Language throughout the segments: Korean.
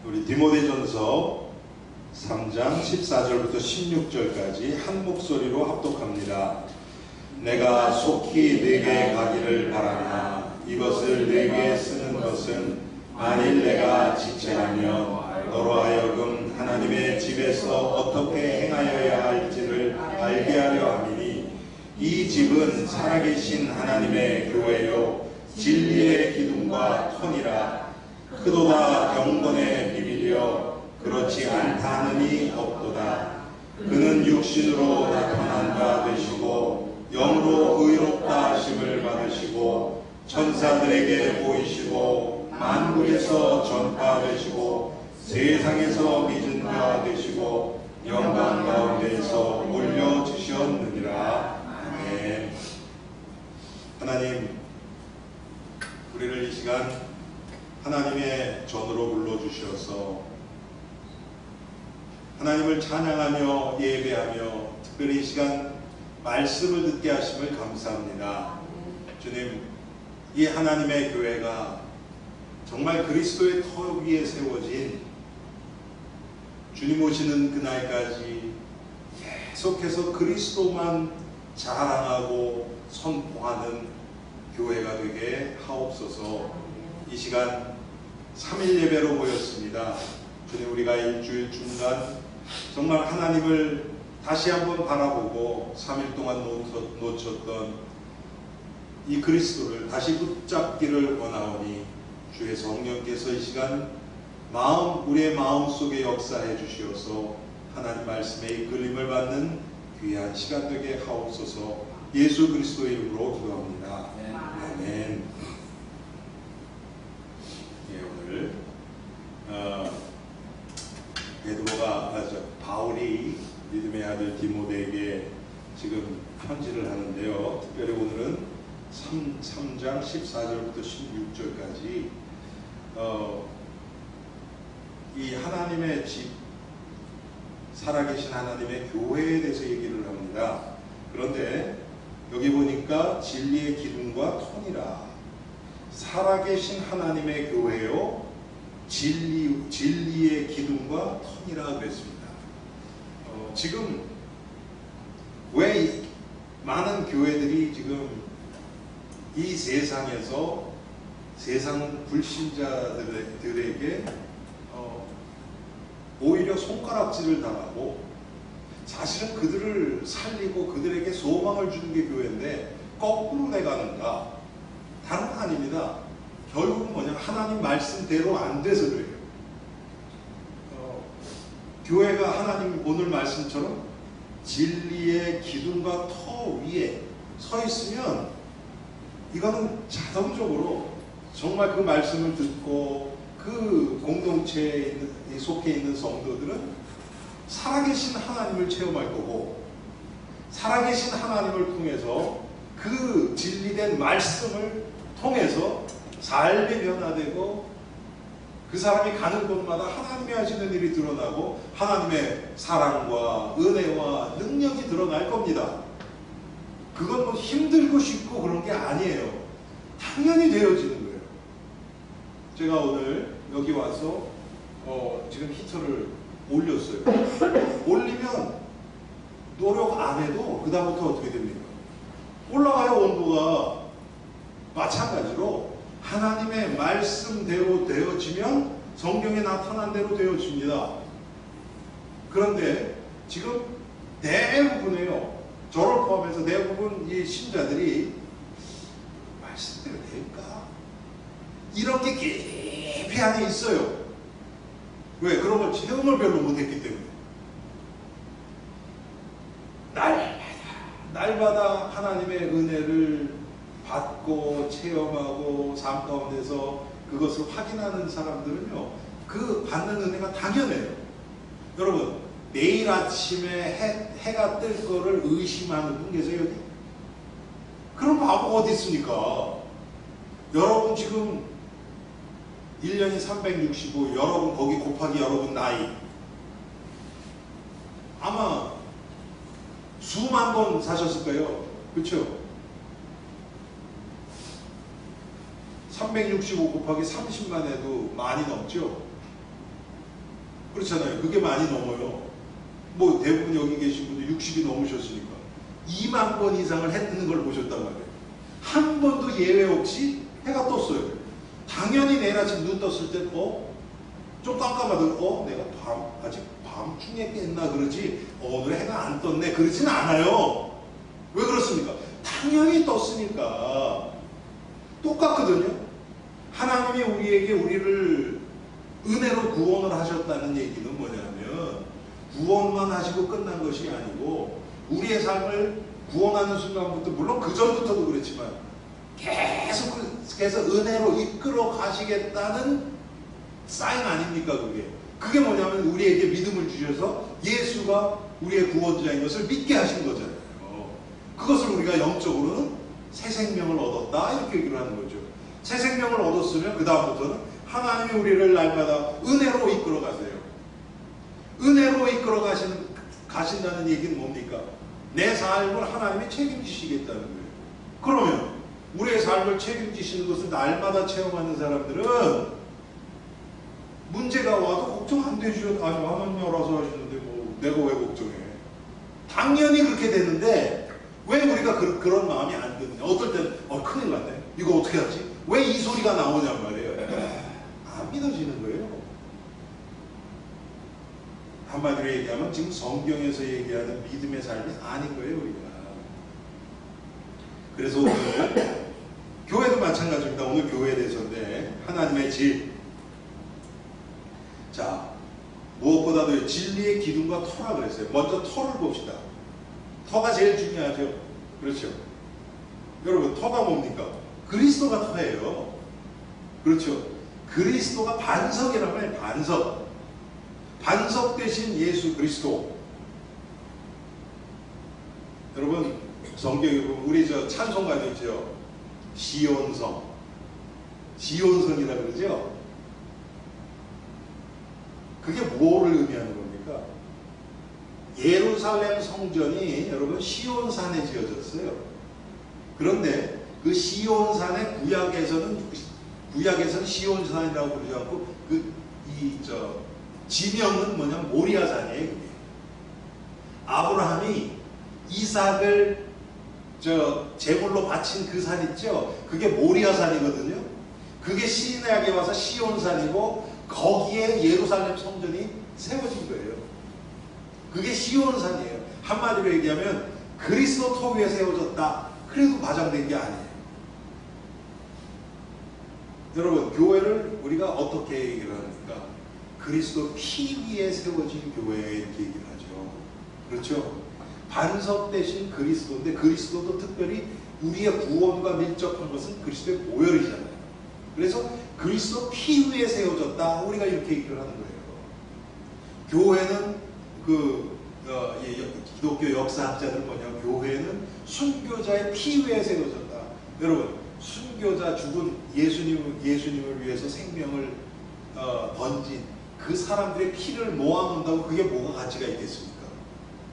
우리 디모데전서 3장 14절부터 16절까지 한 목소리로 합독합니다. 내가 속히 네게 가기를 바라나 이것을 네게 쓰는 것은 만일 내가 지체하면 너로 하여금 하나님의 집에서 어떻게 행하여야 할지를 알게 하려 함이니 이 집은 살아계신 하나님의 교회요 진리의 기둥과 터니라. 크도다 경건의 비밀이여 그렇지 않다느니 없도다. 그는 육신으로 나타난 바 되시고 영으로 의롭다 하심을 받으시고 천사들에게 보이시고 만국에서 전파되시고 세상에서 믿은 바 되시고 영광 가운데에서 올려주셨느니라. 아멘. 하나님, 우리를 이 시간 하나님의 전으로 불러주셔서 하나님을 찬양하며 예배하며 특별히 이 시간 말씀을 듣게 하심을 감사합니다. 주님, 이 하나님의 교회가 정말 그리스도의 터 위에 세워진 주님 오시는 그날까지 계속해서 그리스도만 자랑하고 선포하는 교회가 되게 하옵소서. 이 시간 3일 예배로 모였습니다. 주님, 우리가 일주일 중간 정말 하나님을 다시 한번 바라보고 3일 동안 놓쳤던 이 그리스도를 다시 붙잡기를 원하오니 주의 성령께서 이 시간 우리의 마음 속에 역사해 주시어서 하나님 말씀에 이끌림을 받는 귀한 시간 되게 하옵소서. 예수 그리스도의 이름으로 기도합니다. 아멘. 예, 오늘 바울이 믿음의 아들 디모데에게 지금 편지를 하는데요. 특별히 오늘은 3장 14절부터 16절까지 이 하나님의 집, 살아계신 하나님의 교회에 대해서 얘기를 합니다. 그런데 여기 보니까 진리의 기둥과 터니라. 살아계신 하나님의 교회요 진리의 기둥과 터니라 그랬습니다. 지금 왜 많은 교회들이 지금 이 세상에서 세상 불신자들에게 오히려 손가락질을 당하고 사실은 그들을 살리고 그들에게 소망을 주는 게 교회인데 거꾸로 돼가는가? 다른 건 아닙니다. 결국은 뭐냐? 하나님 말씀대로 안 돼서 그래요. 교회가 하나님 오늘 말씀처럼 진리의 기둥과 터 위에 서 있으면 이거는 자동적으로 정말 그 말씀을 듣고 그 공동체에 속해 있는 성도들은 살아계신 하나님을 체험할 거고 살아계신 하나님을 통해서 그 진리된 말씀을 통해서 삶이 변화되고 그 사람이 가는 곳마다 하나님이 하시는 일이 드러나고 하나님의 사랑과 은혜와 능력이 드러날 겁니다. 그건 뭐 힘들고 쉽고 그런 게 아니에요. 당연히 되어지는 거예요. 제가 오늘 여기 와서 지금 히터를 올렸어요. 올리면 노력 안 해도 그 다음부터 어떻게 됩니까? 올라가요. 온도가. 마찬가지로 하나님의 말씀대로 되어지면 성경에 나타난 대로 되어집니다. 그런데 지금 대부분이에요. 저를 포함해서 대부분 이 신자들이 말씀대로 될까? 이런 게 깊이 안에 있어요. 왜? 그런 걸 체험을 별로 못했기 때문에. 날마다 하나님의 은혜를 받고 체험하고 삶 가운데서 그것을 확인하는 사람들은요, 그 받는 은혜가 당연해요. 여러분, 내일 아침에 해가 뜰 거를 의심하는 분 계세요, 여기? 그런 바보가 어디 있습니까? 여러분 지금 1년이 365, 여러분 거기 곱하기 여러분 나이 아마 수만 번 사셨을 거예요. 그렇죠? 365 곱하기 30만 해도 많이 넘죠? 그렇잖아요. 그게 많이 넘어요. 뭐 대부분 여기 계신 분들 60이 넘으셨으니까 2만 번 이상을 해 뜨는 걸 보셨단 말이에요. 한 번도 예외 없이 해가 떴어요. 당연히 내일 아침 눈 떴을 때 좀 깜깜하더라도 내가 아직 밤중에 깼나 그러지 오늘 해가 안 떴네 그러진 않아요. 왜 그렇습니까? 당연히 떴으니까. 똑같거든요. 하나님이 우리에게 우리를 은혜로 구원을 하셨다는 얘기는 뭐냐면 구원만 하시고 끝난 것이 아니고 우리의 삶을 구원하는 순간부터 물론 그 전부터도 그랬지만 계속해서 은혜로 이끌어 가시겠다는 사인 아닙니까? 그게 뭐냐면 우리에게 믿음을 주셔서 예수가 우리의 구원자인 것을 믿게 하신 거잖아요. 그것을 우리가 영적으로는 새 생명을 얻었다 이렇게 얘기를 하는 거죠. 새 생명을 얻었으면 그 다음부터는 하나님이 우리를 날마다 은혜로 이끌어 가세요. 은혜로 이끌어 가신다는 얘기는 뭡니까? 내 삶을 하나님이 책임지시겠다는 거예요. 그러면 우리의 삶을 책임지시는 것을 날마다 체험하는 사람들은 문제가 와도 걱정 안 되죠. 아니 하나님이 알아서 하시는데 뭐 내가 왜 걱정해. 당연히 그렇게 되는데 왜 우리가 그런 마음이 안 드느냐. 어떨 때는 큰일 났네. 이거 어떻게 하지? 왜 이 소리가 나오냔 말이에요. 안 믿어지는 거예요. 한마디로 얘기하면 지금 성경에서 얘기하는 믿음의 삶이 아닌 거예요. 우리가. 그래서 오늘 교회도 마찬가지입니다. 오늘 교회에 대해서인데 하나님의 질. 자, 무엇보다도 진리의 기둥과 터라 그랬어요. 먼저 터를 봅시다. 터가 제일 중요하죠. 그렇죠. 여러분 터가 뭡니까? 그리스도가 터예요. 그렇죠. 그리스도가 반석이란 말이에요. 반석. 반석 대신 예수 그리스도. 여러분 성경에 보면 우리 찬송가도 있죠. 시온성. 시온성이라 그러죠. 그게 뭐를 의미하는 겁니까? 예루살렘 성전이 여러분 시온산에 지어졌어요. 그런데 그 시온산의 구약에서는 시온산이라고 부르지 않고 지명은 뭐냐면 모리아산이에요. 그게. 아브라함이 이삭을 제물로 바친 그 산 있죠. 그게 모리아산이거든요. 그게 시내하게 와서 시온산이고 거기에 예루살렘 성전이 세워진 거예요. 그게 시온산이에요. 한마디로 얘기하면 그리스도 터 위에 세워졌다. 그래도 과장된 게 아니에요. 여러분 교회를 우리가 어떻게 얘기를 합니까? 그리스도 피 위에 세워진 교회 이렇게 얘기를 하죠. 그렇죠? 반석 대신 그리스도인데 그리스도도 특별히 우리의 구원과 밀접한 것은 그리스도의 보혈이잖아요. 그래서 그리스도 피 위에 세워졌다. 우리가 이렇게 얘기를 하는 거예요. 교회는 기독교 역사학자들 뭐냐? 교회는 순교자의 피 위에 세워졌다. 여러분 순교자 죽은 예수님을 위해서 생명을 던진 그 사람들의 피를 모아놓는다고 그게 뭐가 가치가 있겠습니까?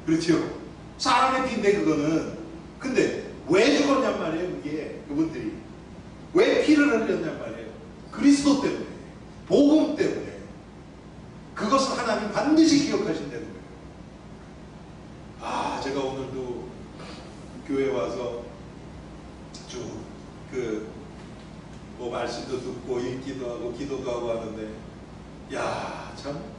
그렇죠? 사람의 피인데 그거는. 근데 왜 죽었냔 말이에요. 그분들이 왜 피를 흘렸냔 말이에요. 그리스도 때문에, 복음 때문에. 그것을 하나님 반드시 기억하신다는 거예요. 제가 오늘도 교회 와서 쭉 말씀도 듣고 읽기도 하고 기도도 하고 하는데 참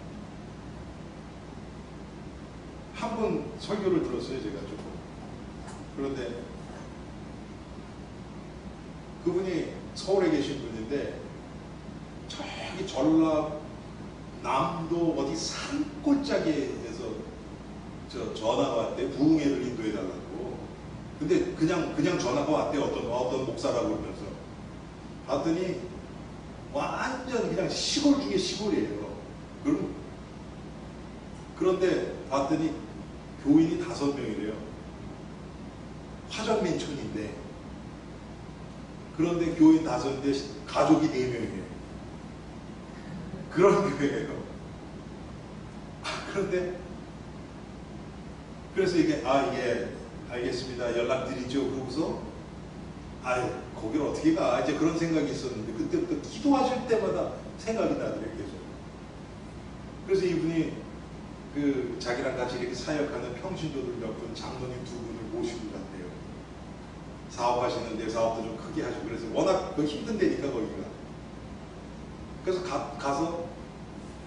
한 번 설교를 들었어요. 제가 조금. 그런데 그분이 서울에 계신 분인데 저기 전라남도 어디 산골짜기에서 전화가 왔대. 부흥회를 인도해 달라고. 근데 그냥 전화가 왔대. 어떤 목사라고 그러면서 봤더니 완전 그냥 시골 중에 시골이에요. 그런데 봤더니 교인이 5명이래요. 화전민촌인데. 그런데 교인 5인데 가족이 4명이에요. 그런 교회예요. 그런데 그래서 이게 알겠습니다. 연락드리죠. 그러고서 거기를 어떻게 가? 이제 그런 생각이 있었는데 그때부터 기도하실 때마다 생각이 나더래요. 계속. 그래서 이분이 그 자기랑 같이 이렇게 사역하는 평신도들 몇 분, 장로님 두 분을 모시고 갔대요. 사업하시는데 사업도 좀 크게 하시고 그래서 워낙 힘든 데니까 거기가. 그래서 가서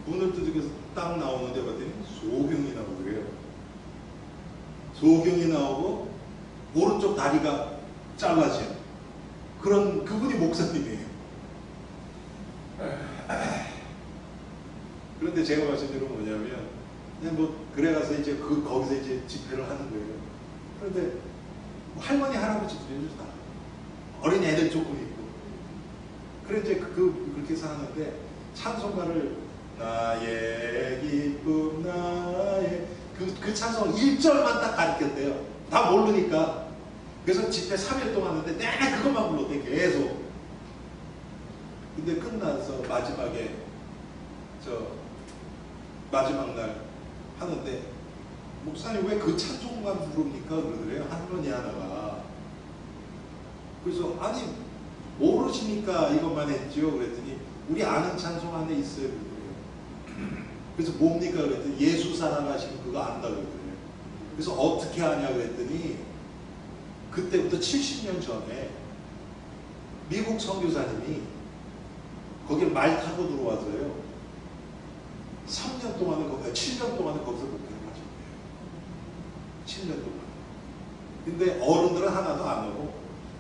문을 두들겨서 딱 나오는데 봤더니 소경이 나오고 그래요. 소경이 나오고 오른쪽 다리가 잘라진 그런 그분이 목사님이에요. 그런데 제가 말씀드린 건 뭐냐면 그냥 뭐 그래가서 이제 거기서 이제 집회를 하는 거예요. 그런데 뭐 할머니 할아버지들이 다 어린 애들 조금 있고 그래 이제 그렇게 사는데 찬송가를 나의 기쁨 나의 그 찬송 1절만 딱 가르쳤대요. 다 모르니까. 그래서 집회 3일 동안 하는데 내내 그것만 불렀대 계속. 근데 끝나서 마지막에 마지막 날 하는데 목사님 왜 그 찬송만 부릅니까? 그러더래요. 할머니 하나가. 그래서 아니 모르시니까 이것만 했죠. 그랬더니 우리 아는 찬송 안에 있어요. 그러더래요. 그래서 뭡니까? 그랬더니 예수 사랑하시면 그거 안다 그러더래요. 그래서 어떻게 하냐 그랬더니 그때부터 70년 전에 미국 선교사님이 거길 말 타고 들어와서요. 3년 동안은 7년 동안은 거기서 목회를 하셨대요. 7년 동안. 근데 어른들은 하나도 안 오고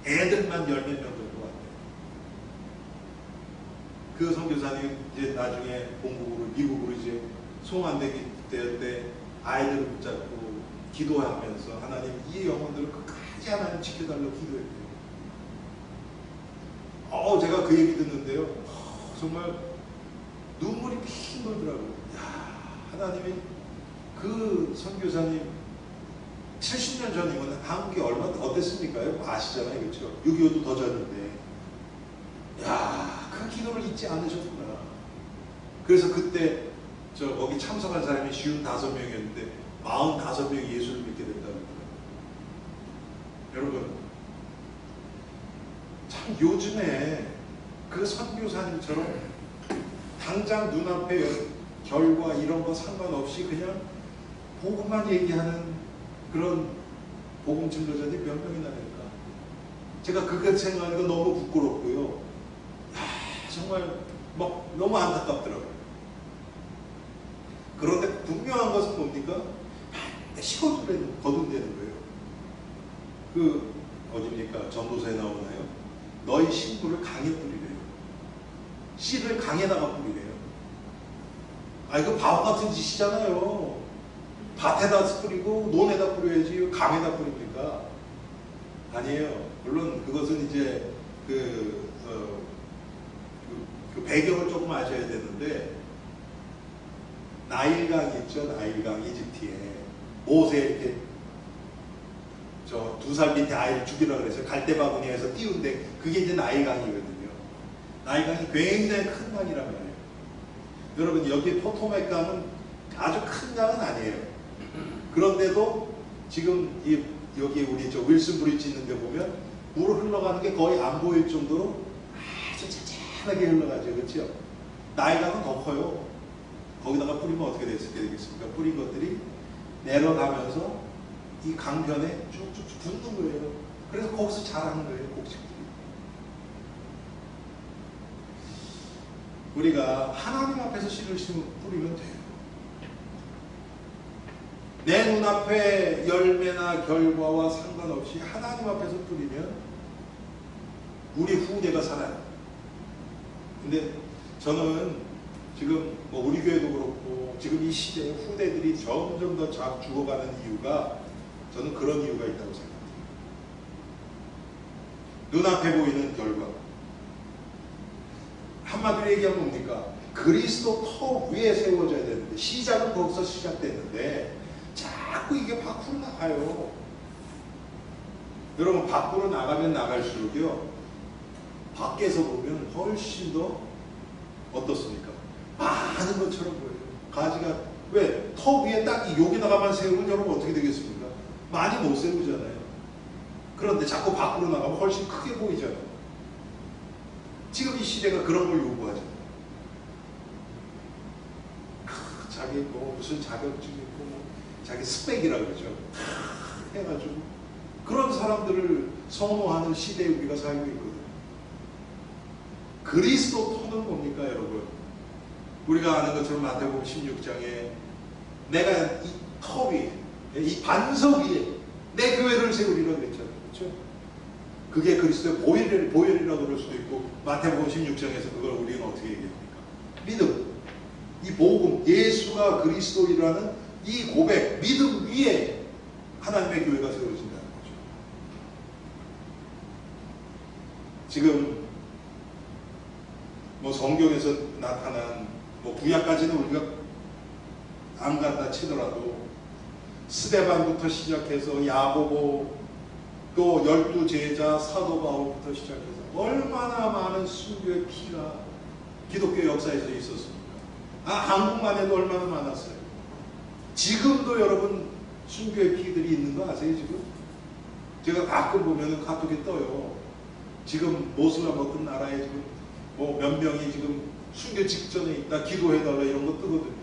애들만 10몇 명 정도 왔대요. 그 선교사님 이제 나중에 본국으로 미국으로 이제 송환되기 때 아이들을 붙잡고 기도하면서 하나님 이 영혼들을 끝까지 하나님 지켜달라고 기도했대요. 제가 그 얘기 듣는데요. 정말 눈물이 핑 돌더라고요. 야, 하나님이 그 선교사님 70년 전이면 한국이 얼마나 어땠습니까? 아시잖아요. 그렇죠? 6.25도 더 전인데. 야, 그 기도를 잊지 않으셨구나. 그래서 그때 거기 참석한 사람이 55명이었는데 45명이 예수를 믿게 됐다는 거예요. 여러분, 참 요즘에 그 선교사님처럼 당장 눈앞에 결과 이런 거 상관없이 그냥 복음만 얘기하는 그런 복음 증거자들이 몇 명이나 될까? 제가 그렇게 생각하니까 너무 부끄럽고요. 정말 막 너무 안타깝더라고요. 그런데 분명한 것은 뭡니까? 반드시 거둔다는 거예요. 어디입니까? 전도서에 나오나요? 너희 신부를 강에 뿌리래요. 씨를 강에다가 뿌리래요. 이거 바보 같은 짓이잖아요. 밭에다 뿌리고 논에다 뿌려야지 강에다 뿌립니까? 아니에요. 물론 그것은 이제 그 배경을 조금 아셔야 되는데 나일강 있죠? 나일강 이집트에 모세 이렇게 2살 밑에 아이를 죽이라고 그래서 갈대바구니에서 띄운데 그게 이제 나일강이거든요. 나일강이 굉장히 큰 강이란 말이에요. 여러분 여기 포토맥 강은 아주 큰 강은 아니에요. 그런데도 지금 여기 우리 윌슨 브리지 있는데 보면 물 흘러가는 게 거의 안 보일 정도로 아주 찬찬하게 흘러가죠. 그렇죠? 나일강은 더 커요. 거기다가 뿌리면 어떻게 되겠습니까? 뿌린 것들이 내려가면서 이 강변에 쭉쭉 붙는 거예요. 그래서 거기서 자라는 거예요. 곡식들이. 우리가 하나님 앞에서 씨를 뿌리면 돼요. 내 눈앞에 열매나 결과와 상관없이 하나님 앞에서 뿌리면 우리 후대가 살아요. 근데 저는 지금 우리 교회도 그렇고 지금 이 시대에 후대들이 점점 더 죽어가는 이유가 저는 그런 이유가 있다고 생각합니다. 눈앞에 보이는 결과. 한마디로 얘기하면 뭡니까? 그리스도 터 위에 세워져야 되는데 시작은 거기서 시작됐는데 자꾸 이게 밖으로 나가요. 여러분 밖으로 나가면 나갈수록요 밖에서 보면 훨씬 더 어떻습니까? 많은 것처럼 보여요. 가지가 왜? 터 위에 딱 여기다가만 세우면 여러분 어떻게 되겠습니까? 많이 못 세우잖아요. 그런데 자꾸 밖으로 나가면 훨씬 크게 보이잖아요. 지금 이 시대가 그런 걸 요구하죠. 자기 뭐 무슨 자격증 있고 뭐 자기 스펙이라고 그러죠. 해가지고 그런 사람들을 선호하는 시대에 우리가 살고 있거든요. 그리스도 터는 뭡니까 여러분? 우리가 아는 것처럼 마태복음 16장에 내가 이 터 위에 이 반석 위에 내 교회를 세우리라 그랬잖아요. 그렇죠? 그게 그리스도의 보혈이라고 그럴 수도 있고 마태복음 16장에서 그걸 우리는 어떻게 얘기합니까? 믿음, 이 복음, 예수가 그리스도이라는 이 고백, 믿음 위에 하나님의 교회가 세워진다는 거죠. 지금 뭐 성경에서 나타난 뭐 구약까지는 우리가 안 간다 치더라도 스데반부터 시작해서 야고보 또 12제자 사도 바울부터 시작해서 얼마나 많은 순교의 피가 기독교 역사에서 있었습니까? 한국만 해도 얼마나 많았어요. 지금도 여러분 순교의 피들이 있는 거 아세요? 지금 제가 가끔 보면은 카톡에 떠요. 지금 모슬람 어떤 나라에 지금 뭐 몇 명이 지금 순교 직전에 있다 기도해달라 이런 거 뜨거든요.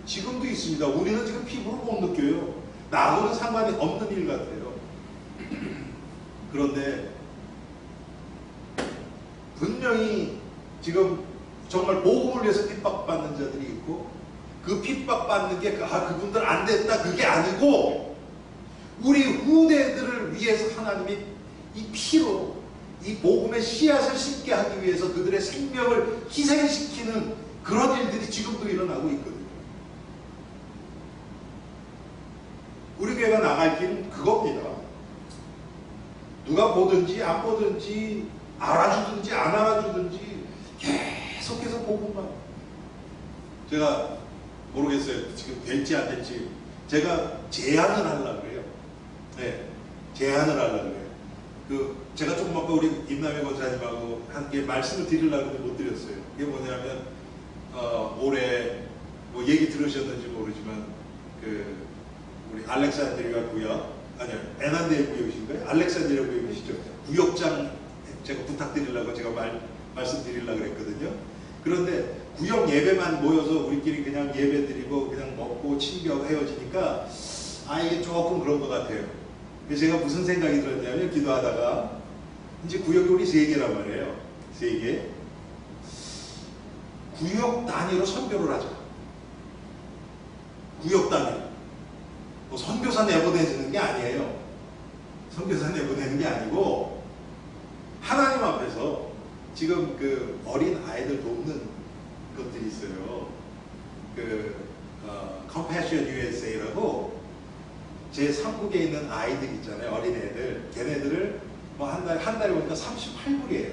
지금도 있습니다. 우리는 지금 피부로 못 느껴요. 나하고는 상관이 없는 일 같아요. 그런데 분명히 지금 정말 복음을 위해서 핍박받는 자들이 있고 그 핍박받는 게 그분들 안 됐다 그게 아니고 우리 후대들을 위해서 하나님이 이 피로 이 복음의 씨앗을 심게 하기 위해서 그들의 생명을 희생시키는 그런 일들이 지금도 일어나고 있거든요. 우리 교회가 나갈 길은 그겁니다. 누가 보든지 안 보든지 알아주든지 안 알아주든지 계속해서 복음만. 제가 모르겠어요. 지금 될지 안 될지. 제가 제안을 하려고 해요. 네, 제안을 하려고 해요. 제가 조금 아까 우리 임남희 권사님하고 함께 말씀을 드리려고 했는데 못 드렸어요. 그게 뭐냐면 올해 뭐 얘기 들으셨는지 모르지만 우리 알렉산드리아 구역 아니요 에난데이 구역이신가요? 알렉산드리아 구역이시죠? 구역장 제가 부탁드리려고 제가 말씀드리려고 그랬거든요. 그런데 구역 예배만 모여서 우리끼리 그냥 예배 드리고 그냥 먹고 친교하고 헤어지니까 이게 조금 그런 것 같아요. 그래서 제가 무슨 생각이 들었냐면 기도하다가 이제 구역이 우리 3개란 말이에요. 3개. 구역 단위로 선교를 하자. 구역 단위. 뭐 선교사 내보내주는 게 아니에요. 선교사 내보내는 게 아니고 하나님 앞에서 지금 어린 아이들 돕는 것들이 있어요. Compassion USA라고 제 3국에 있는 아이들 있잖아요. 어린애들. 걔네들을 뭐 한 달에 보니까 38불이에요.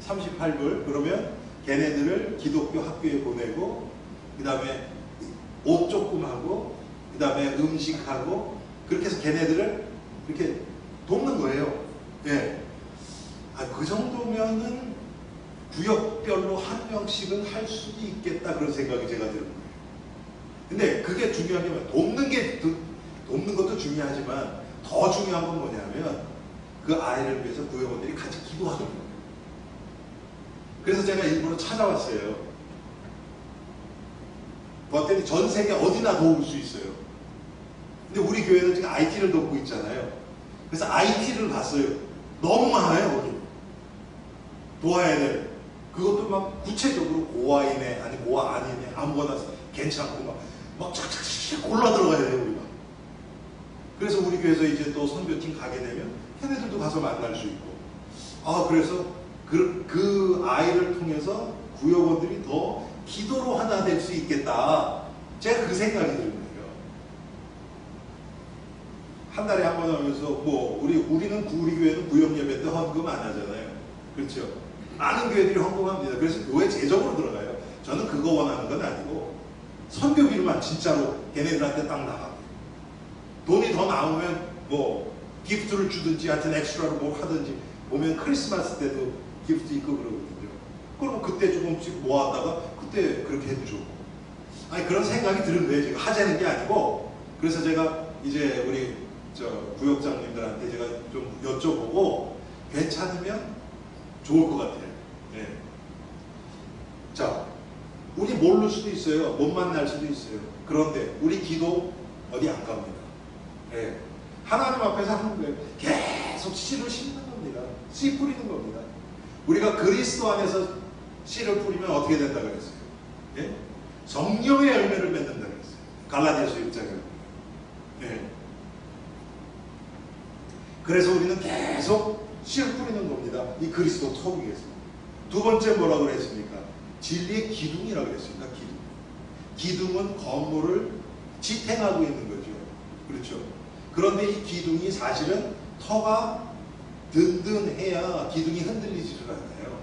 38불. 그러면 걔네들을 기독교 학교에 보내고 그 다음에 옷 조금 하고 그 다음에 음식하고 그렇게 해서 걔네들을 이렇게 돕는 거예요. 예. 그 정도면은 구역별로 한 명씩은 할 수도 있겠다 그런 생각이 제가 드는 거예요. 근데 그게 중요한 게 돕는 것도 중요하지만 더 중요한 건 뭐냐면 그 아이를 위해서 구역원들이 같이 기도하는 거예요. 그래서 제가 일부러 찾아왔어요. 봤더니 전 세계 어디나 도울 수 있어요. 근데 우리 교회는 지금 IT를 돕고 있잖아요. 그래서 IT를 봤어요. 너무 많아요. 거기. 도와야 돼. 그것도 막 구체적으로 고아이네 아니 고아 아니네 아무거나 괜찮고 막 착착착 골라 들어가야 돼요 우리가. 그래서 우리 교회에서 이제 또 선교팀 가게 되면 걔네들도 가서 만날 수 있고 그래서 그 아이를 통해서 구역원들이 더 기도로 하나 될 수 있겠다. 제가 그 생각이 드는 거예요. 한 달에 한 번 하면서 뭐 우리는 우리 교회는 구역 예배 때 헌금 안 하잖아요. 그렇죠? 많은 교회들이 헌금합니다. 그래서 교회 재정으로 들어가요. 저는 그거 원하는 건 아니고 선교비로만 진짜로 걔네들한테 딱 나가고 돈이 더 나오면 뭐 기프트를 주든지 하여튼 엑스트라로 뭐 하든지 보면 크리스마스 때도 기프트 있고 그러거든요. 그럼 그때 조금씩 모았다가 그때 그렇게 해도 좋고 그런 생각이 드는 거예요. 제가 하자는 게 아니고. 그래서 제가 이제 우리 구역장님들한테 제가 좀 여쭤보고 괜찮으면 좋을 것 같아요. 네. 자, 우리 모를 수도 있어요. 못 만날 수도 있어요. 그런데 우리 기도 어디 안 갑니다. 네. 하나님 앞에서 하는 거예요. 계속 씨를 심는 겁니다. 씨 뿌리는 겁니다. 우리가 그리스도 안에서 씨를 뿌리면 어떻게 된다 그랬어요? 네? 성령의 열매를 맺는다 그랬어요. 갈라디아서 6장에. 네. 그래서 우리는 계속 씨를 뿌리는 겁니다. 이 그리스도 터 위에서. 두 번째 뭐라고 그랬습니까? 진리의 기둥이라고 그랬습니다. 기둥. 기둥은 건물을 지탱하고 있는 거죠. 그렇죠. 그런데 이 기둥이 사실은 터가 든든해야 기둥이 흔들리지를 않아요.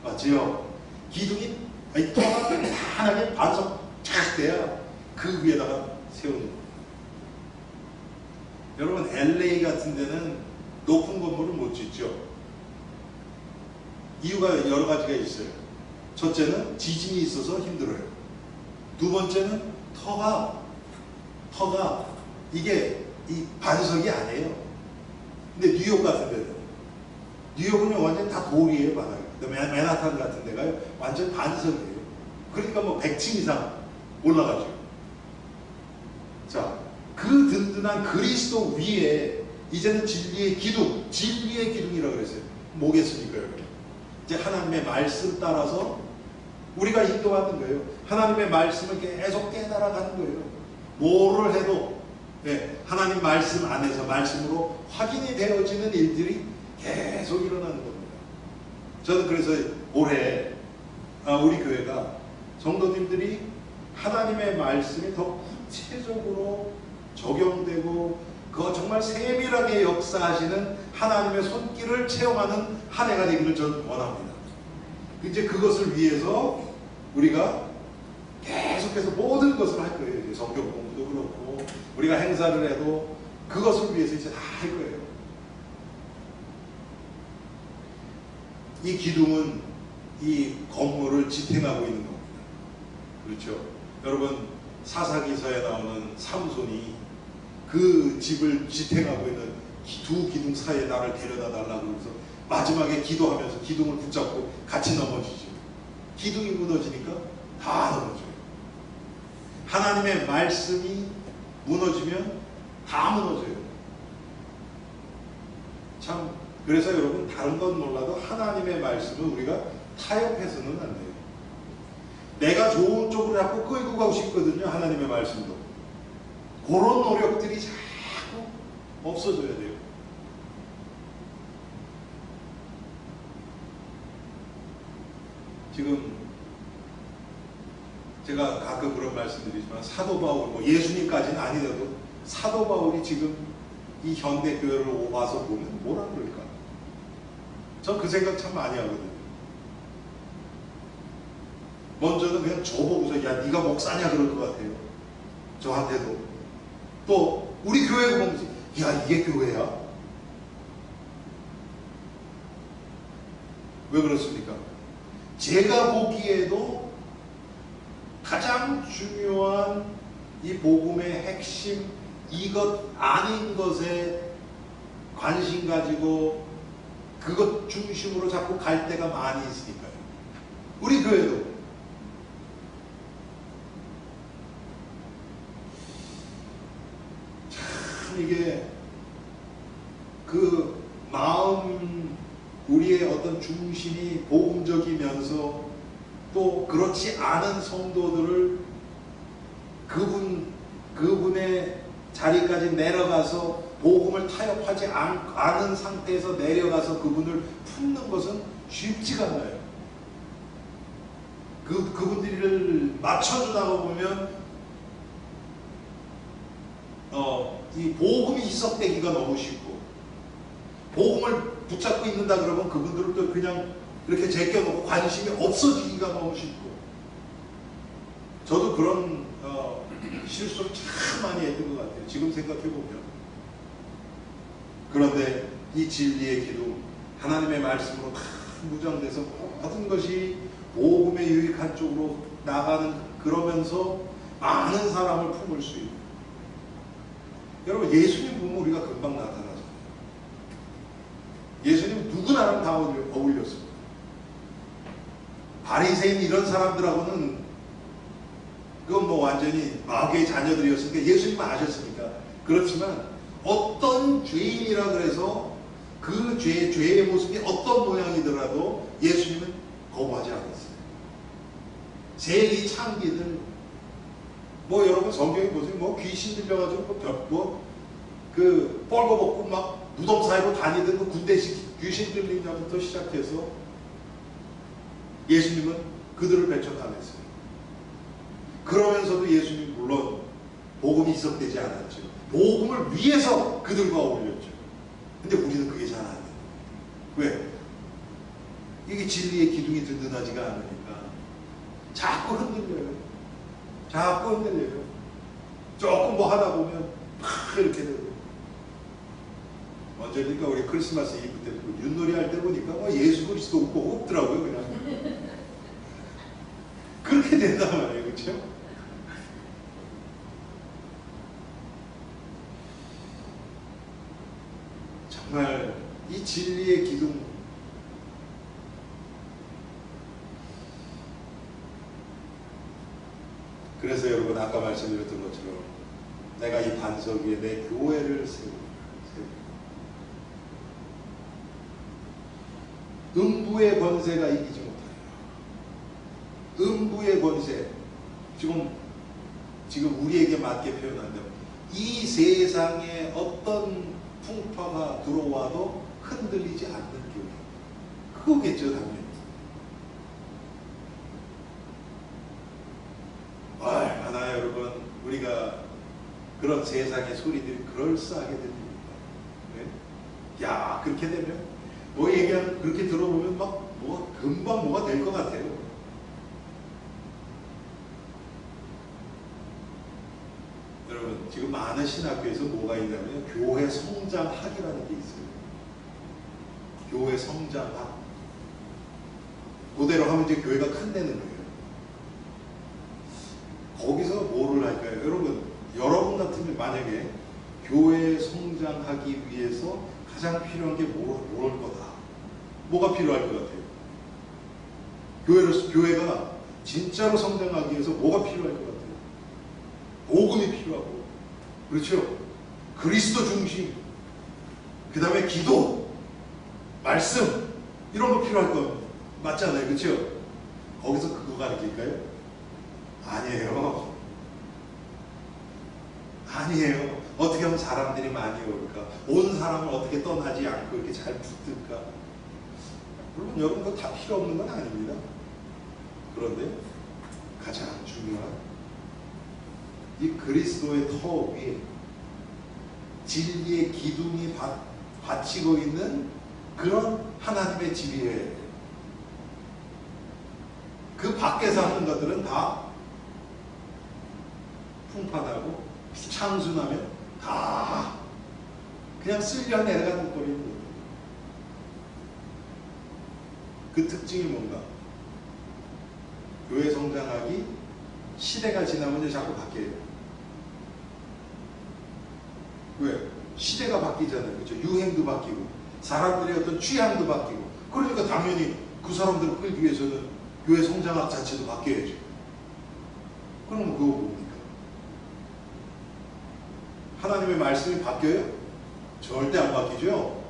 맞지요? 기둥이, 터가 단단하게 반석 쫙 돼야 그 위에다가 세우는 거예요. 여러분, LA 같은 데는 높은 건물을 못 짓죠. 이유가 여러 가지가 있어요. 첫째는 지진이 있어서 힘들어요. 두 번째는 터가 이게 이 반석이 아니에요. 근데 뉴욕 같은 데는, 뉴욕은 완전 다 돌이에요, 바닥이. 맨하탄 같은 데가요, 완전 반석이에요. 그러니까 뭐 100층 이상 올라가죠. 자, 그 든든한 그리스도 위에 이제는 진리의 기둥이라고 그랬어요. 뭐겠습니까, 여러분? 이제 하나님의 말씀 따라서 우리가 인도하는 거예요. 하나님의 말씀을 계속 깨달아가는 거예요. 뭐를 해도 하나님 말씀 안에서 말씀으로 확인이 되어지는 일들이 계속 일어나는 겁니다. 저는 그래서 올해 우리 교회가 성도님들이 하나님의 말씀이 더 구체적으로 적용되고 그거 정말 세밀하게 역사하시는 하나님의 손길을 체험하는 한 해가 되기를 저는 원합니다. 이제 그것을 위해서 우리가 계속해서 모든 것을 할 거예요. 성경 공부도 그렇고 우리가 행사를 해도 그것을 위해서 이제 다 할 거예요. 이 기둥은 이 건물을 지탱하고 있는 겁니다. 그렇죠? 여러분, 사사기서에 나오는 삼손이 그 집을 지탱하고 있는 두 기둥 사이에 나를 데려다 달라고 해서 마지막에 기도하면서 기둥을 붙잡고 같이 넘어지죠. 기둥이 무너지니까 다 넘어져요. 하나님의 말씀이 무너지면 다 무너져요. 참, 그래서 여러분, 다른 건 몰라도 하나님의 말씀을 우리가 타협해서는 안 돼요. 내가 좋은 쪽으로 자꾸 끌고 가고 싶거든요. 하나님의 말씀도. 그런 노력들이 자꾸 없어져야 돼요. 지금 제가 가끔 그런 말씀드리지만 사도 바울, 뭐 예수님까지는 아니더라도 사도 바울이 지금 이 현대 교회를 와서 보면 뭐라 그럴까? 전 그 생각 참 많이 하거든요. 먼저는 그냥 저보고서 야 네가 목사냐 그럴 것 같아요. 저한테도. 또 우리 교회 보면서 야 이게 교회야? 왜 그렇습니까? 제가 보기에도 가장 중요한 이 복음의 핵심, 이것 아닌 것에 관심 가지고 그것 중심으로 자꾸 갈 때가 많이 있으니까요. 우리 교회도. 참 이게 그 마음, 우리의 어떤 중심이 복음적이면서 또 그렇지 않은 성도들을 그분의 자리까지 내려가서 복음을 타협하지 않은 상태에서 내려가서 그분을 품는 것은 쉽지가 않아요. 그분들을 맞춰주다가 보면 이 복음이 희석되기가 너무 쉽고, 복음을 붙잡고 있는다 그러면 그분들을 또 그냥 이렇게 제껴놓고 관심이 없어지기가 너무 쉽고, 저도 그런 실수를 참 많이 했던 것 같아요. 지금 생각해보면. 그런데 이 진리의 기둥, 하나님의 말씀으로 다 무장돼서 모든 것이 복음에 유익한 쪽으로 나가는, 그러면서 많은 사람을 품을 수 있는. 여러분, 예수님 보면 우리가 금방 나타나잖아요. 예수님 누구나랑 다 어울렸습니다. 바리새인 이런 사람들하고는 그건 뭐 완전히 마귀의 자녀들이었으니까 예수님은 아셨으니까. 그렇지만 어떤 죄인이라 그래서 그 죄의 모습이 어떤 모양이더라도 예수님은 거부하지 않았어요. 세리 창기들, 뭐 여러분 성경에 보세요. 뭐 귀신 들려가지고 그 뻘거벗고 막 무덤 사이로 다니던 그 군대식 귀신 들린 자부터 시작해서 예수님은 그들을 배척하셨어요. 그러면서도 예수님 물론 복음이 이석되지 않았죠. 복음을 위해서 그들과 어울렸죠. 근데 우리는 그게 잘 안 돼요. 왜? 이게 진리의 기둥이 든든하지가 않으니까 자꾸 흔들려요. 자꾸 흔들려요. 조금 뭐 하다 보면 막 이렇게 되고. 언제니까 우리 크리스마스 이브 때 윷놀이 할 때 보니까 예수 그리스도 없고 없더라고요. 그냥 그렇게 된단 말이에요. 그렇죠? 정말 이 진리의 기둥, 그래서 여러분 아까 말씀드렸던 것처럼 내가 이 반석 위에 내 교회를 세우리라. 음부의 권세가 이기지 못하리라. 음부의 권세, 지금 우리에게 맞게 표현한다면 이 세상에 어떤 풍파가 들어와도 흔들리지 않는 교회, 그거겠죠 당연히. 얼마나 여러분 우리가 그런 세상의 소리들이 그럴싸하게 들립니다. 네? 야, 그렇게 되면 뭐 얘기하는, 그렇게 들어보면 막 뭐 금방 뭐가 될 것 같아요. 여러분 지금 많은 신학교에서 뭐가 있냐면 교회 성장학이라는 게 있어요. 교회 성장학. 그대로 하면 이제 교회가 큰다는 거예요. 거기서 뭐를 할까요? 여러분 같으면 만약에 교회 성장하기 위해서 가장 필요한 게 뭘 거다. 뭐가 필요할 것 같아요? 교회가 진짜로 성장하기 위해서 뭐가 필요할 것 같아요? 복음이 필요하고, 그렇죠? 그리스도 중심, 그 다음에 기도, 말씀, 이런 거 필요할 거 맞잖아요. 그렇죠? 거기서 그거 가르칠까요? 아니에요. 아니에요. 어떻게 하면 사람들이 많이 올까? 온 사람을 어떻게 떠나지 않고 이렇게 잘 붙을까? 물론 여러분 그거 다 필요 없는 건 아닙니다. 그런데 가장 중요한 이 그리스도의 터 위에 진리의 기둥이 받치고 있는 그런 하나님의 집이어야 돼요. 그 밖에서 하는 것들은 다 풍파나고 창수나면 다 그냥 쓸려 내려가는 꼴인 거예요. 그 특징이 뭔가? 교회 성장하기 시대가 지나면 이제 자꾸 바뀌어요. 왜? 시대가 바뀌잖아요. 그렇죠? 유행도 바뀌고 사람들의 어떤 취향도 바뀌고, 그러니까 당연히 그 사람들을 끌기 위해서는 교회 성장학 자체도 바뀌어야죠. 그러면 그거 뭡니까? 하나님의 말씀이 바뀌어요? 절대 안 바뀌죠?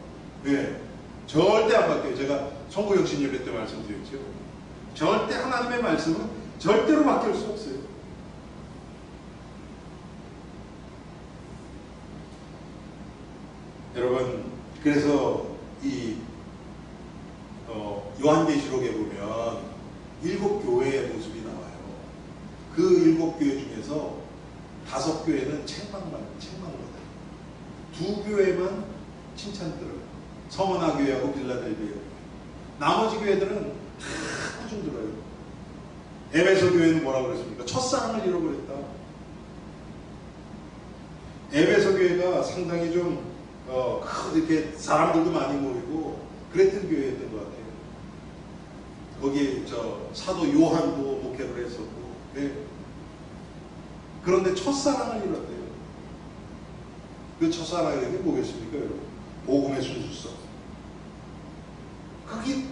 네. 절대 안 바뀌어요. 제가 성부영신 예배 때 말씀드렸죠. 절대 하나님의 말씀은 절대로 바뀔 수 없어요. 여러분, 그래서 이 요한계시록에 보면 7교회의 모습이 나와요. 그 7교회 중에서 5교회는 책망받아요. 2교회만 칭찬 들어요. 서머나 교회하고 빌라델비아. 나머지 교회들은 다 꾸중 들어요. 에베소 교회는 뭐라고 그랬습니까? 첫사랑을 잃어버렸다. 에베소 교회가 상당히 좀 이렇게 사람들도 많이 모이고 그랬던 교회였던 것 같아요. 거기에 사도 요한도 목회를 했었고. 네. 그런데 첫사랑을 잃었대요. 그 첫사랑이 뭐겠습니까, 여러분? 복음의 순수성. 그게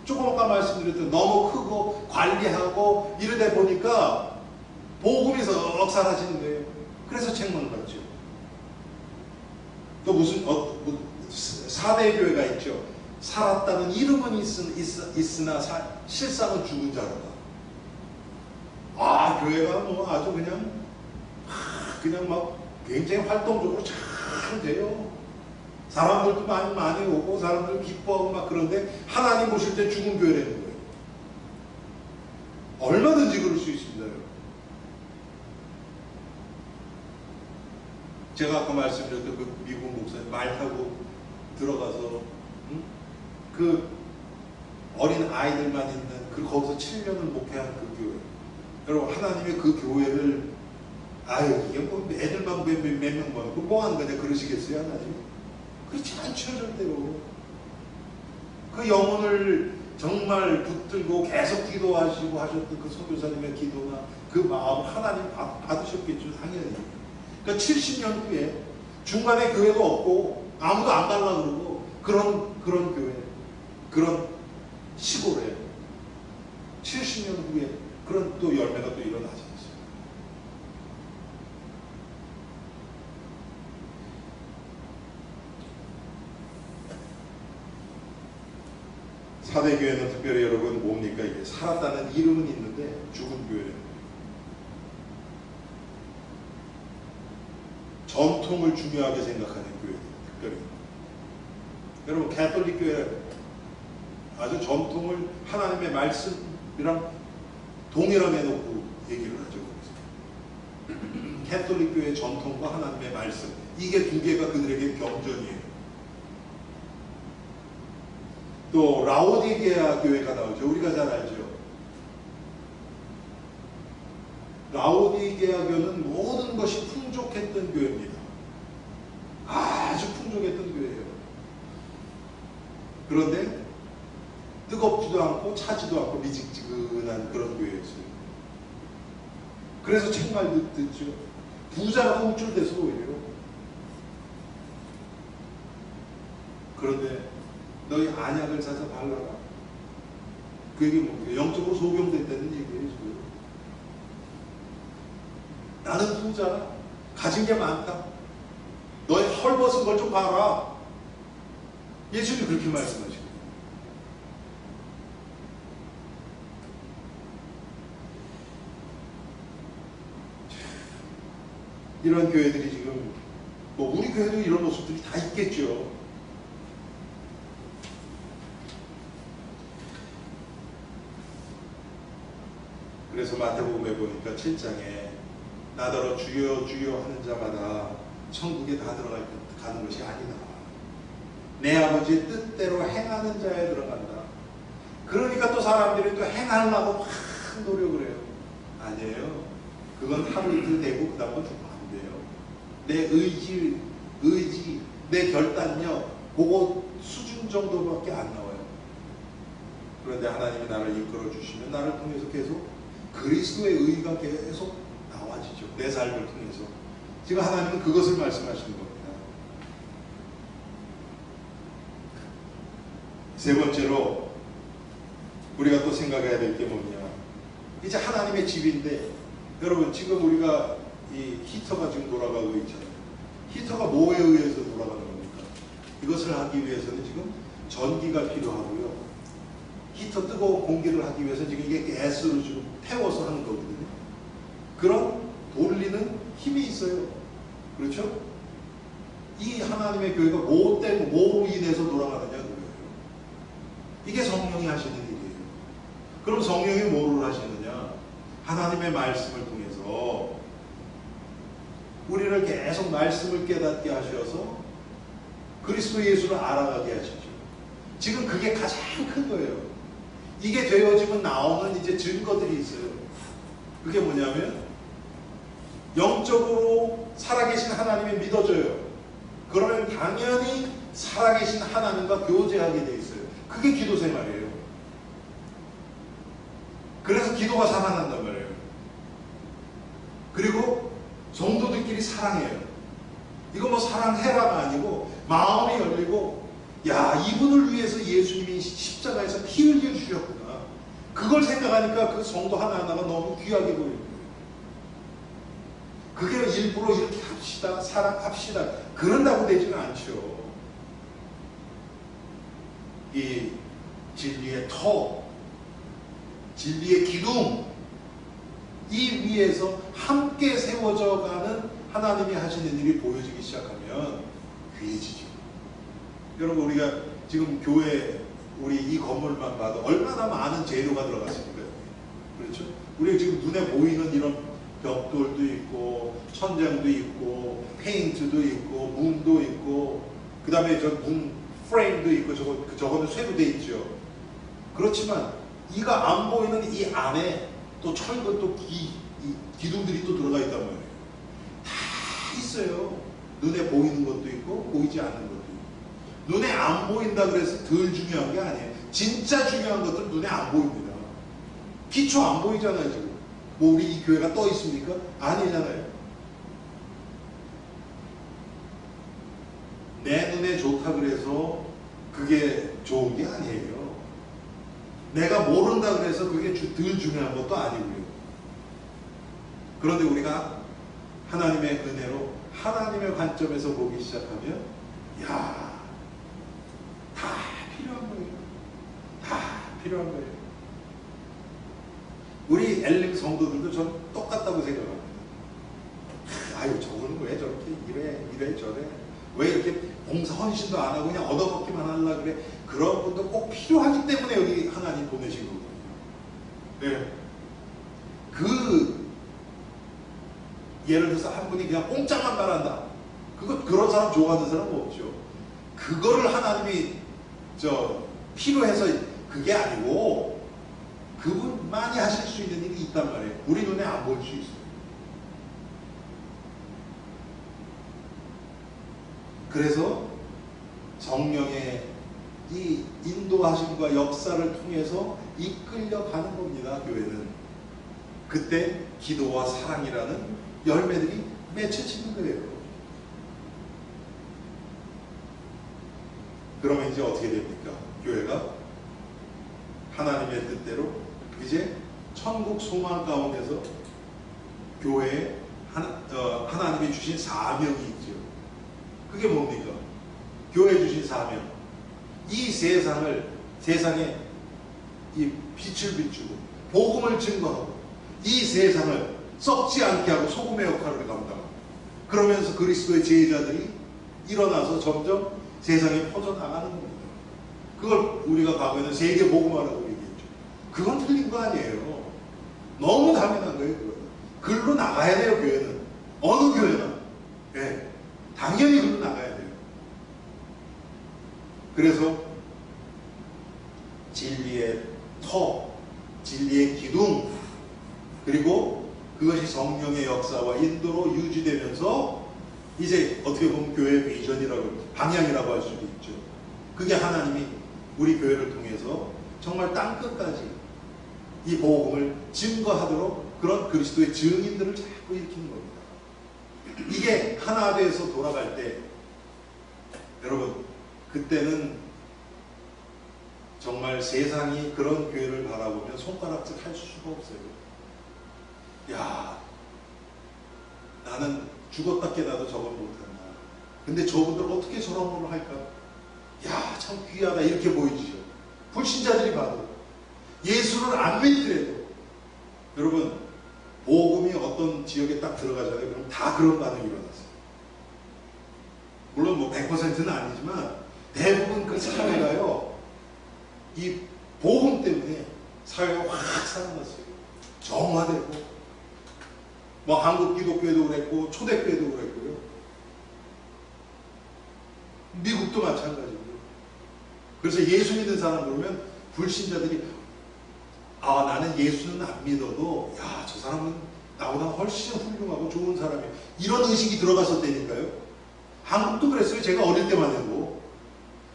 조금 아까 말씀드렸던 너무 크고 관리하고 이러다 보니까 복음이 썩 사라지는 거예요. 그래서 책망받죠. 또 무슨 사대 교회가 있죠. 살았다는 이름은 있으나 실상은 죽은 자로다. 아, 교회가 뭐 아주 그냥 막 굉장히 활동적으로 잘 돼요. 사람들도 많이 오고 사람들 기뻐하고 막 그런데 하나님 보실 때 죽은 교회라는 거예요. 얼마든지 그럴 수 있습니다. 제가 아까 말씀드렸던 그 미국 목사님 말 타고 들어가서 그 어린 아이들만 있는 거기서 7년을 목회한 그 교회. 여러분, 하나님의 그 교회를 이게 뭐 애들만 몇 명만 뭐 하는 거냐 그러시겠어요, 하나님? 그렇지 않죠, 절대로. 그 영혼을 정말 붙들고 계속 기도하시고 하셨던 그 선교사님의 기도나 그 마음 하나님 받으셨겠죠, 당연히. 그러니까 70년 후에 중간에 교회도 없고 아무도 안 가려고 그러고 그런 교회, 그런 시골에 70년 후에 그런 또 열매가 또 일어나지 않습니다. 사대교회는 특별히 여러분 뭡니까? 이게 살았다는 이름은 있는데 죽은 교회. 전통을 중요하게 생각하는 교회들, 특별히. 여러분, 가톨릭 교회 아주 전통을 하나님의 말씀이랑 동일하게 놓고 얘기를 하죠. 가톨릭 교회의 전통과 하나님의 말씀, 이게 두 개가 그들에게 경전이에요. 또 라오디게아 교회가 나오죠. 우리가 잘 알죠. 라오디게아 교회는 모든 것이 풍족했던 교회입니다. 아주 풍족했던 교회예요. 그런데 뜨겁지도 않고 차지도 않고 미직지근한 그런 교회였어요. 그래서 책말 듣죠. 부자가 우쭐대서 오히려. 그런데 너희 안약을 사서 발라라. 그 얘기 뭐예요? 영적으로 소경됐다는 얘기예요, 지금. 나는 부자라. 가진 게 많다. 너희 헐벗은 걸 좀 봐라. 예수님이 그렇게 말씀하시고. 이런 교회들이 지금, 뭐 우리 교회도 이런 모습들이 다 있겠죠. 그래서 마태복음에 보니까 7장에 나더러 주여 주여 하는 자마다 천국에 다 가는 것이 아니다. 내 아버지의 뜻대로 행하는 자에 들어간다. 그러니까 또 사람들이 또 행하려고 막 노력을 해요. 아니에요. 그건 하루 이틀 되고 그 다음부터 안 돼요. 내 의지, 내 결단력, 그거 수준 정도밖에 안 나와요. 그런데 하나님이 나를 이끌어 주시면 나를 통해서 계속 그리스도의 의가 계속 나와지죠. 내 삶을 통해서. 지금 하나님은 그것을 말씀하시는 겁니다. 세 번째로 우리가 또 생각해야 될 게 뭐냐. 이제 하나님의 집인데 여러분 지금 우리가 이 히터가 지금 돌아가고 있잖아요. 히터가 뭐에 의해서 돌아가는 겁니까? 이것을 하기 위해서는 지금 전기가 필요하고요. 히터 뜨거운 공기를 하기 위해서 지금 이게 가스로 지금 태워서 하는 거거든요. 그런 돌리는 힘이 있어요. 그렇죠? 이 하나님의 교회가 뭐로 인해서 돌아가느냐 그거예요. 이게 성령이 하시는 일이에요. 그럼 성령이 뭐를 하시느냐? 하나님의 말씀을 통해서 우리를 계속 말씀을 깨닫게 하셔서 그리스도 예수를 알아가게 하시죠. 지금 그게 가장 큰 거예요. 이게 되어지면 나오는 이제 증거들이 있어요. 그게 뭐냐면 영적으로 살아계신 하나님이 믿어져요. 그러면 당연히 살아계신 하나님과 교제하게 돼 있어요. 그게 기도 생활이에요. 그래서 기도가 살아난단 말이에요. 그리고 성도들끼리 사랑해요. 이거 뭐 사랑해라가 아니고 마음이 열리고 야, 이분을 위해서 예수님이 십자가에서 피 흘려 주셨구나. 그걸 생각하니까 그 성도 하나하나가 너무 귀하게 보이는 거예요. 그게 일부러 이렇게 합시다, 사랑합시다, 그런다고 되지는 않죠. 이 진리의 터, 진리의 기둥, 이 위에서 함께 세워져 가는 하나님이 하시는 일이 보여지기 시작하면 귀해지죠. 여러분, 우리가 지금 교회, 우리 이 건물만 봐도 얼마나 많은 재료가 들어갔습니까? 그렇죠? 우리가 지금 눈에 보이는 이런 벽돌도 있고, 천장도 있고, 페인트도 있고, 문도 있고, 그 다음에 저 문 프레임도 있고, 저거는 쇠로 돼 있죠. 그렇지만 이가 안 보이는 이 안에 또 철근, 또 기둥들이 또 들어가 있단 말이에요. 다 있어요. 눈에 보이는 것도 있고 보이지 않는 것도 있고. 눈에 안 보인다 그래서 덜 중요한 게 아니에요. 진짜 중요한 것들은 눈에 안 보입니다. 기초 안 보이잖아요. 지금 뭐 우리 이 교회가 떠 있습니까? 아니잖아요. 내 눈에 좋다 그래서 그게 좋은 게 아니에요. 내가 모른다 그래서 그게 덜 중요한 것도 아니고요. 그런데 우리가 하나님의 은혜로 하나님의 관점에서 보기 시작하면, 야, 다 필요한 거예요. 다 필요한 거예요. 우리 엘림 성도들도 전 똑같다고 생각합니다. 아유, 저거는 왜 저렇게 이래 저래, 왜 이렇게 봉사 헌신도 안 하고 그냥 얻어먹기만 하려고 그래. 그런 분도 꼭 필요하기 때문에 여기 하나님 보내신 거거든요. 네. 예를 들어서 한 분이 그냥 공짜만 바란다. 그런 사람 좋아하는 사람 없죠. 그거를 하나님이 필요해서 그게 아니고 그분만이 하실 수 있는 일이 있단 말이에요. 우리 눈에 안 보일 수 있어요. 그래서 성령의 이 인도하심과 역사를 통해서 이끌려가는 겁니다. 교회는. 그때 기도와 사랑이라는 열매들이 맺혀지는 거예요. 그러면 이제 어떻게 됩니까? 교회가 하나님의 뜻대로 이제 천국 소망 가운데서 교회에 하나님이 주신 사명이 있죠. 그게 뭡니까? 교회에 주신 사명. 이 세상에 이 빛을 비추고 복음을 증거하고 이 세상을 썩지 않게 하고 소금의 역할을 감당합니다. 그러면서 그리스도의 제자들이 일어나서 점점 세상에 퍼져나가는 겁니다. 그걸 우리가 과거에는 세계 복음화라고 얘기했죠. 그건 틀린 거 아니에요. 너무 당연한 거예요. 그건. 글로 나가야 돼요. 교회는. 어느 교회나. 네. 당연히 글로 나가야 돼요. 그래서 진리의 터, 진리의 기둥, 그리고 그것이 성령의 역사와 인도로 유지되면서 이제 어떻게 보면 교회의 비전이라고, 방향이라고 할 수도 있죠. 그게 하나님이 우리 교회를 통해서 정말 땅끝까지 이 복음을 증거하도록 그런 그리스도의 증인들을 자꾸 일으키는 겁니다. 이게 하나 돼서 돌아갈 때, 여러분, 그때는 정말 세상이 그런 교회를 바라보면 손가락질 할 수가 없어요. 야, 나는 죽었다 깨나도 저건 못한다. 근데 저분들 어떻게 저런 걸 할까? 야, 참 귀하다. 이렇게 보이지요. 불신자들이 봐도. 예수를 안 믿더라도. 여러분, 복음이 어떤 지역에 딱 들어가잖아요. 그럼 다 그런 반응이 일어났어요. 물론 뭐 100%는 아니지만 대부분 그 사회가요, 이 복음 때문에 사회가 확 살아났어요. 정화되고, 뭐 한국 기독교회도 그랬고 초대교회도 그랬고요. 미국도 마찬가지고요. 그래서 예수 믿는 사람 보면 불신자들이, 아, 나는 예수는 안 믿어도 야, 저 사람은 나보다 훨씬 훌륭하고 좋은 사람이에요. 이런 의식이 들어갔었다니까요. 한국도 그랬어요. 제가 어릴 때만 해도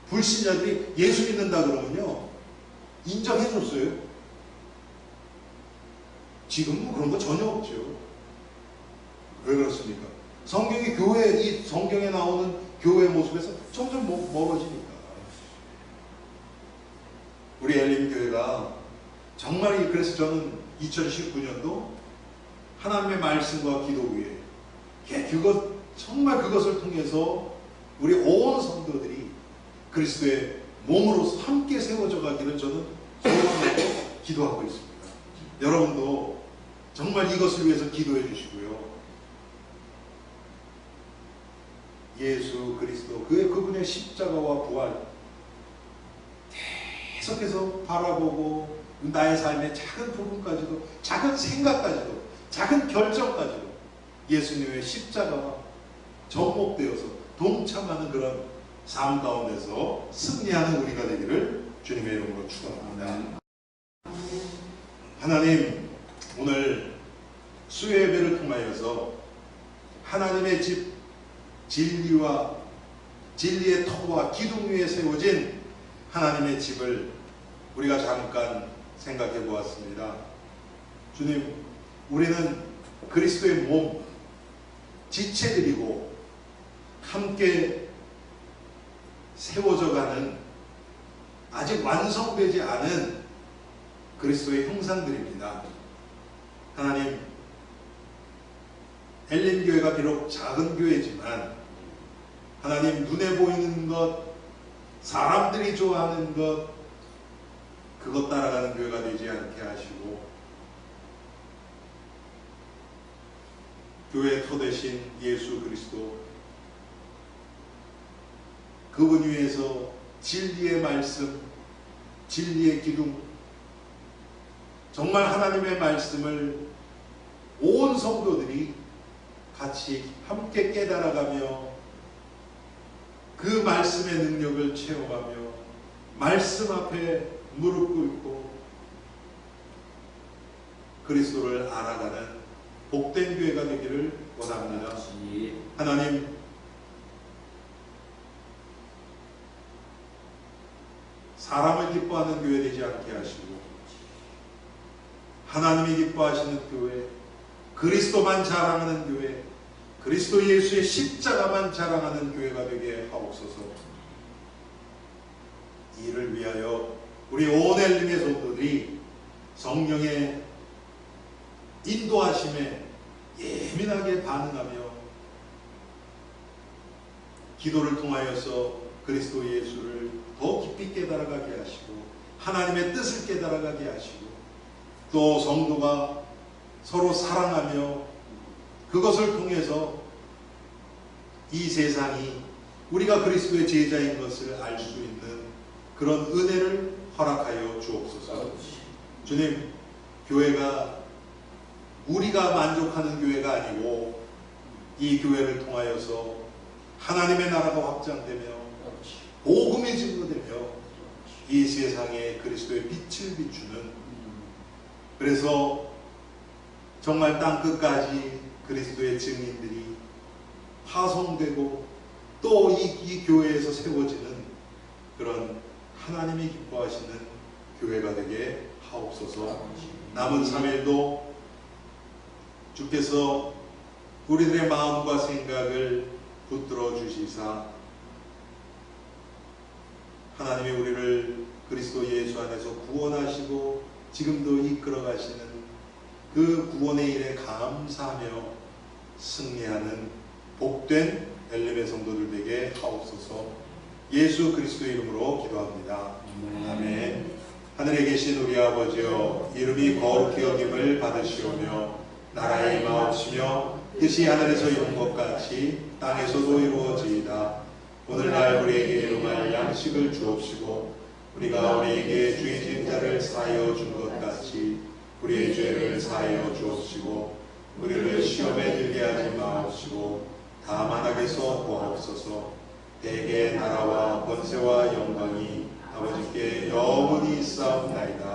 불신자들이 예수 믿는다 그러면요, 인정해줬어요. 지금은 뭐 그런 거 전혀 없죠. 왜 그렇습니까? 성경이 이 성경에 나오는 교회의 모습에서 점점 멀어지니까. 우리 엘림 교회가 정말, 그래서 저는 2019년도 하나님의 말씀과 기도 위에 정말 그것을 통해서 우리 온 성도들이 그리스도의 몸으로 함께 세워져 가기를 저는 소원하고 기도하고 있습니다. 여러분도 정말 이것을 위해서 기도해 주시고요. 예수 그리스도 그분의 십자가와 부활 계속해서 바라보고 나의 삶의 작은 부분까지도, 작은 생각까지도, 작은 결정까지도 예수님의 십자가와 접목되어서 동참하는 그런 삶 가운데서 승리하는 우리가 되기를 주님의 이름으로 축원합니다. 하나님, 오늘 수요 예배를 통하여서 하나님의 집, 진리와 진리의 터와 기둥 위에 세워진 하나님의 집을 우리가 잠깐 생각해 보았습니다. 주님, 우리는 그리스도의 몸, 지체들이고 함께 세워져가는 아직 완성되지 않은 그리스도의 형상들입니다. 하나님, 엘림교회가 비록 작은 교회지만 하나님, 눈에 보이는 것, 사람들이 좋아하는 것, 그것 따라가는 교회가 되지 않게 하시고 교회의 토 되신 예수 그리스도, 그분 위에서 진리의 말씀, 진리의 기둥, 정말 하나님의 말씀을 온 성도들이 같이 함께 깨달아가며 그 말씀의 능력을 체험하며 말씀 앞에 무릎 꿇고 그리스도를 알아가는 복된 교회가 되기를 원합니다. 하나님, 사람을 기뻐하는 교회 되지 않게 하시고 하나님이 기뻐하시는 교회, 그리스도만 자랑하는 교회, 그리스도 예수의 십자가만 자랑하는 교회가 되게 하옵소서. 이를 위하여 우리 온 엘림의 성도들이 성령의 인도하심에 예민하게 반응하며 기도를 통하여서 그리스도 예수를 더 깊이 깨달아가게 하시고 하나님의 뜻을 깨달아가게 하시고 또 성도가 서로 사랑하며 그것을 통해서 이 세상이 우리가 그리스도의 제자인 것을 알 수 있는 그런 은혜를 허락하여 주옵소서. 주님, 교회가 우리가 만족하는 교회가 아니고 이 교회를 통하여서 하나님의 나라가 확장되며 복음이 증거되며 이 세상에 그리스도의 빛을 비추는, 그래서 정말 땅끝까지 그리스도의 증인들이 파송되고 또 이 교회에서 세워지는 그런 하나님이 기뻐하시는 교회가 되게 하옵소서. 남은 3일도 주께서 우리들의 마음과 생각을 붙들어 주시사 하나님이 우리를 그리스도 예수 안에서 구원하시고 지금도 이끌어 가시는 그 구원의 일에 감사하며 승리하는 복된 엘림의 성도들 되게 하옵소서. 예수 그리스도의 이름으로 기도합니다. 아멘. 하늘에 계신 우리 아버지여, 이름이 거룩히 여김을 받으시오며 나라에 임하옵시며 뜻이 하늘에서 이룬 것 같이 땅에서도 이루어지이다. 오늘날 우리에게 일용할 양식을 주옵시고 우리가 우리에게 죄 지은 자를 사하여 준 것 같이 우리의 죄를 사하여 주옵시고 우리를 시험에 들게 하지 마옵시고 다만 악에서 구하옵소서. 대개 나라와 권세와 영광이 아버지께 영원히 있사옵나이다.